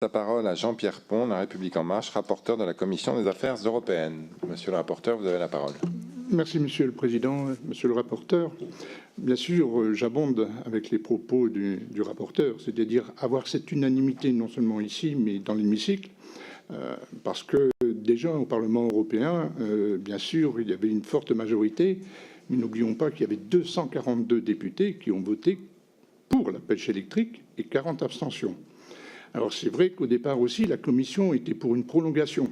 La parole à Jean-Pierre Pont, La République En Marche, rapporteur de la Commission des Affaires européennes. Monsieur le rapporteur, vous avez la parole. Merci, Monsieur le Président, Monsieur le rapporteur. Bien sûr, j'abonde avec les propos du rapporteur, c'est-à-dire avoir cette unanimité non seulement ici, mais dans l'hémicycle, parce que déjà au Parlement européen, bien sûr, il y avait une forte majorité, mais n'oublions pas qu'il y avait 242 députés qui ont voté pour la pêche électrique et 40 abstentions. Alors c'est vrai qu'au départ aussi, la Commission était pour une prolongation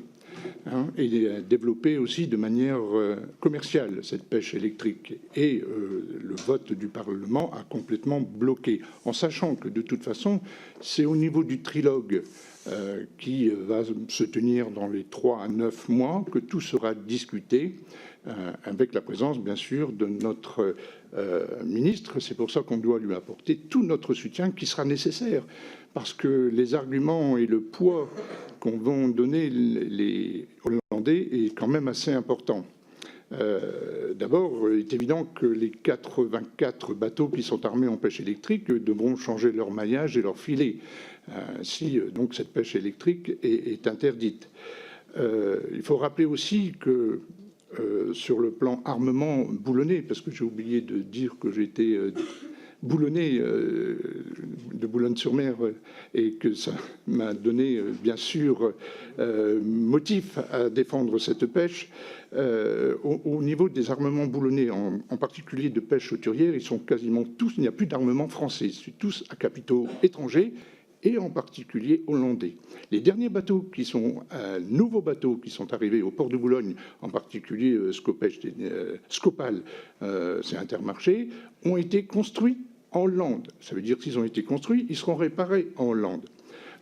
et développer aussi de manière commerciale cette pêche électrique. Et le vote du Parlement a complètement bloqué, en sachant que de toute façon, c'est au niveau du trilogue qui va se tenir dans les 3 à 9 mois que tout sera discuté, avec la présence, bien sûr, de notre ministre. C'est pour ça qu'on doit lui apporter tout notre soutien qui sera nécessaire, parce que les arguments et le poids qu'on va donner les Hollandais est quand même assez important. D'abord, il est évident que les 84 bateaux qui sont armés en pêche électrique devront changer leur maillage et leur filet si donc cette pêche électrique est interdite. Il faut rappeler aussi que sur le plan armement boulonné, parce que j'ai oublié de dire que j'étais boulonné de Boulogne-sur-Mer et que ça m'a donné bien sûr motif à défendre cette pêche. Au niveau des armements boulonnais, en particulier de pêche hauturière, ils sont quasiment tous, il n'y a plus d'armement français, c'est tous à capitaux étrangers et en particulier hollandais. Les derniers bateaux qui sont nouveaux bateaux qui sont arrivés au port de Boulogne, en particulier Scopal, c'est Intermarché, ont été construits en Hollande. Ça veut dire que s'ils ont été construits, ils seront réparés en Hollande.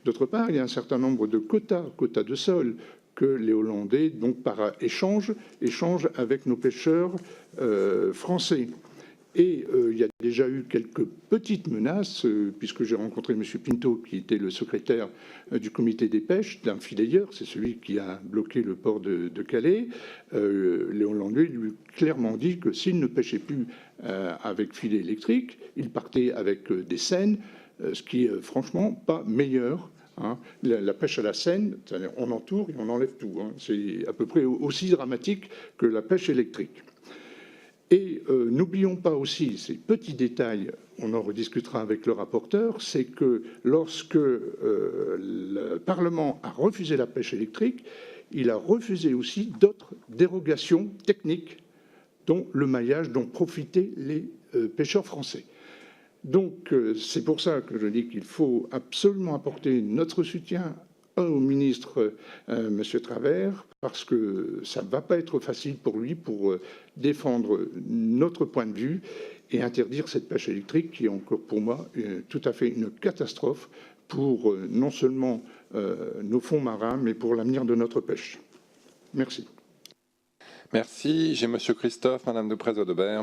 D'autre part, il y a un certain nombre de quotas de sol que les Hollandais, donc par échange avec nos pêcheurs français. Et il y a déjà eu quelques petites menaces, puisque j'ai rencontré M. Pinto, qui était le secrétaire du comité des pêches, d'un filayeur, c'est celui qui a bloqué le port de Calais. Les Hollandais lui ont clairement dit que s'il ne pêchait plus avec filet électrique, il partait avec des seines, ce qui est franchement pas meilleur. La pêche à la seine, on entoure et on enlève tout. C'est à peu près aussi dramatique que la pêche électrique. Et n'oublions pas aussi ces petits détails, on en rediscutera avec le rapporteur, c'est que lorsque le Parlement a refusé la pêche électrique, il a refusé aussi d'autres dérogations techniques, dont le maillage dont profitaient les pêcheurs français. Donc c'est pour ça que je dis qu'il faut absolument apporter notre soutien au ministre M. Travert, parce que ça ne va pas être facile pour lui pour défendre notre point de vue et interdire cette pêche électrique qui est encore pour moi tout à fait une catastrophe pour non seulement nos fonds marins, mais pour l'avenir de notre pêche. Merci. Merci. J'ai M. Christophe, Mme de Prez-Audebert.